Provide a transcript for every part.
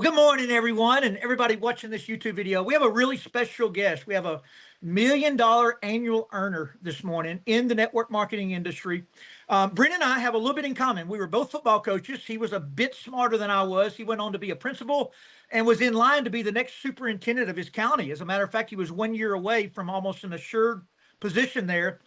Good morning, everyone, and everybody watching this YouTube video. We have a really special guest. We have a $1 million annual earner this morning in the network marketing industry. Brent and I have a little bit in common. We were both football coaches. He was a bit smarter than I was. He went on to be a principal and was in line to be the next superintendent of his county. As a matter of fact, he was 1 year away from almost an assured position there.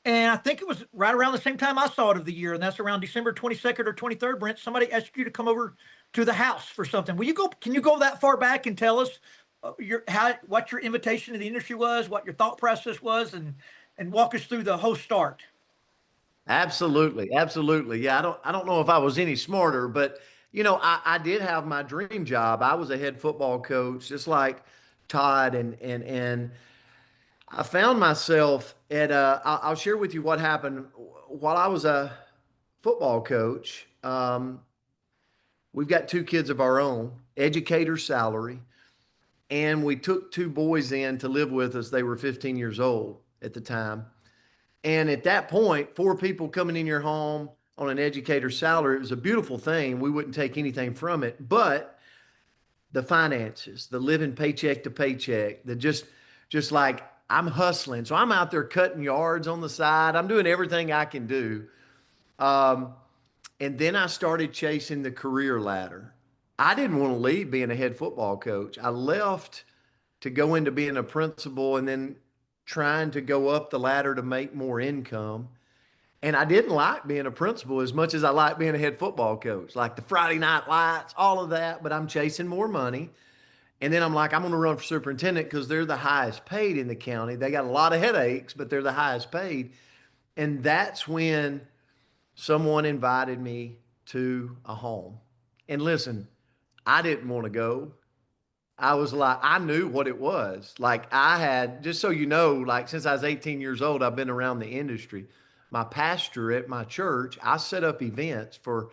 And I think it was right around the same time I saw it of the year, and that's around December 22nd or 23rd. Brent, somebody asked you to come over to the house for something. Will you go? Can you go that far back and tell us what your invitation to the industry was, what your thought process was, and walk us through the whole start? Absolutely, absolutely. Yeah, I don't know if I was any smarter, but I did have my dream job. I was a head football coach, just like Todd, and I found myself at. I'll share with you what happened while I was a football coach. We've got two kids of our own, educator salary, and we took two boys in to live with us. They were 15 years old at the time. And at that point, four people coming in your home on an educator's salary, it was a beautiful thing. We wouldn't take anything from it. But the finances, the living paycheck to paycheck, the just like I'm hustling. So I'm out there cutting yards on the side. I'm doing everything I can do. Um, and then I started chasing the career ladder. I didn't want to leave being a head football coach. I left to go into being a principal and then trying to go up the ladder to make more income. And I didn't like being a principal as much as I like being a head football coach, like the Friday night lights, all of that. But I'm chasing more money. And then I'm like, I'm going to run for superintendent because they're the highest paid in the county. They got a lot of headaches, but they're the highest paid. And that's when someone invited me to a home. And listen, I didn't want to go. I was like, I knew what it was. Like I had, just so you know, like since I was 18 years old, I've been around the industry. My pastor at my church, I set up events for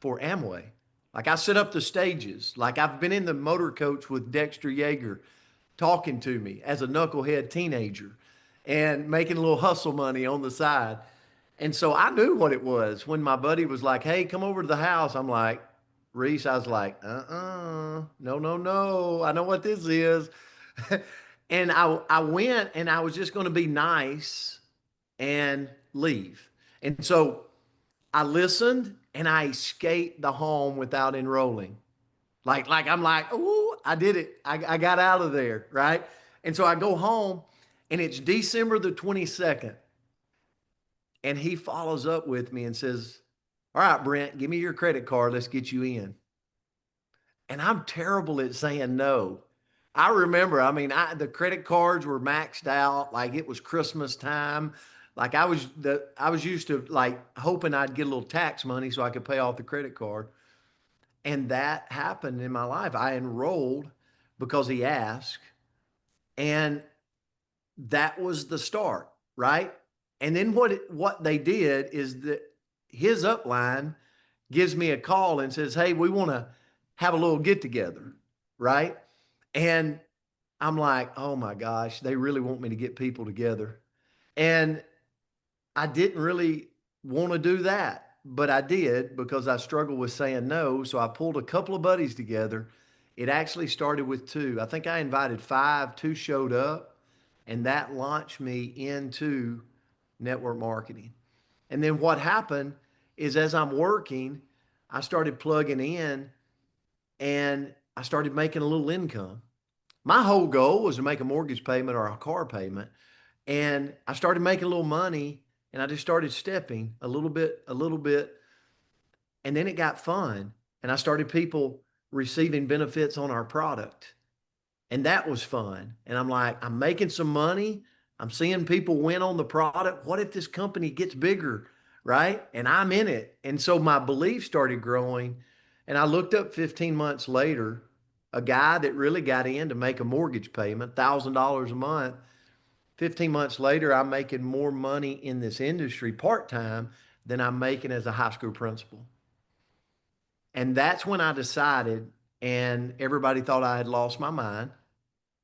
Amway. Like I set up the stages. Like I've been in the motor coach with Dexter Yeager talking to me as a knucklehead teenager and making a little hustle money on the side. And so I knew what it was when my buddy was like, hey, come over to the house. I'm like, Reese, I was like, no, no, no. I know what this is. And I went and I was just going to be nice and leave. And so I listened and I escaped the home without enrolling. Like I'm like, oh, I did it. I got out of there, right? And so I go home and it's December the 22nd. And he follows up with me and says, all right, Brent, give me your credit card. Let's get you in. And I'm terrible at saying no. I remember, the credit cards were maxed out. Like it was Christmas time. Like I was used to like hoping I'd get a little tax money so I could pay off the credit card. And that happened in my life. I enrolled because he asked. And that was the start, right? And then what they did is that his upline gives me a call and says, hey, we want to have a little get together, right? And I'm like, oh my gosh, they really want me to get people together. And I didn't really want to do that, but I did because I struggled with saying no. So I pulled a couple of buddies together. It actually started with two. I think I invited five, two showed up, and that launched me into network marketing. And then what happened is as I'm working, I started plugging in and I started making a little income. My whole goal was to make a mortgage payment or a car payment. And I started making a little money and I just started stepping a little bit, a little bit. And then it got fun. And I started people receiving benefits on our product. And that was fun. And I'm like, I'm making some money. I'm seeing people win on the product. What if this company gets bigger? Right. And I'm in it. And so my belief started growing. And I looked up 15 months later, a guy that really got in to make a mortgage payment, $1,000 a month. 15 months later, I'm making more money in this industry part time than I'm making as a high school principal. And that's when I decided, and everybody thought I had lost my mind.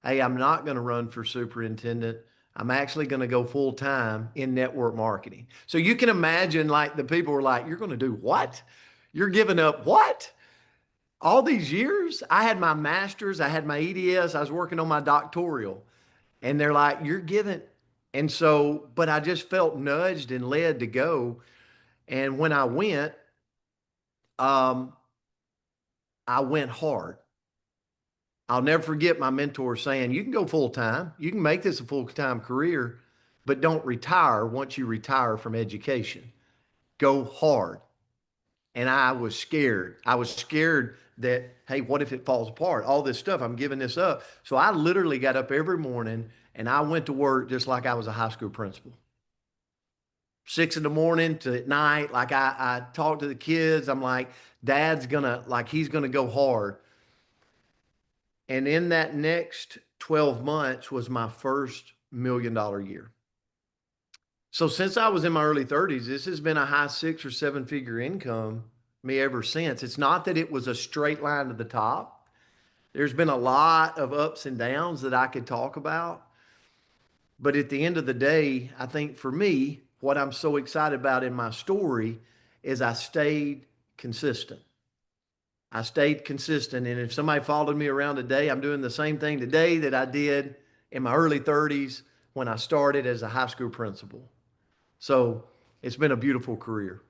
Hey, I'm not going to run for superintendent. I'm actually going to go full time in network marketing. So you can imagine, like, the people were like, you're going to do what? You're giving up what? all these years, I had my master's, I had my EDS, I was working on my doctoral, and they're like, "You're giving," and so, but I just felt nudged and led to go. And when um, I went hard. I'll never forget my mentor saying, "You can go full time, you can make this a full time career, but don't retire once you retire from education. Go hard." And I was scared. I was scared that, hey, what if it falls apart? All this stuff, I'm giving this up. So I literally got up every morning and I went to work just like I was a high school principal. 6 in the morning to at night. Like I talked to the kids. I'm like, Dad's gonna, like, he's gonna go hard. And in that next 12 months was my first $1 million year. So since I was in my early 30s, this has been a high 6 or 7 figure income me ever since. It's not that it was a straight line to the top. There's been a lot of ups and downs that I could talk about. But at the end of the day, I think for me, what I'm so excited about in my story is I stayed consistent. I stayed consistent. And if somebody followed me around today, I'm doing the same thing today that I did in my early 30s when I started as a high school principal. So it's been a beautiful career.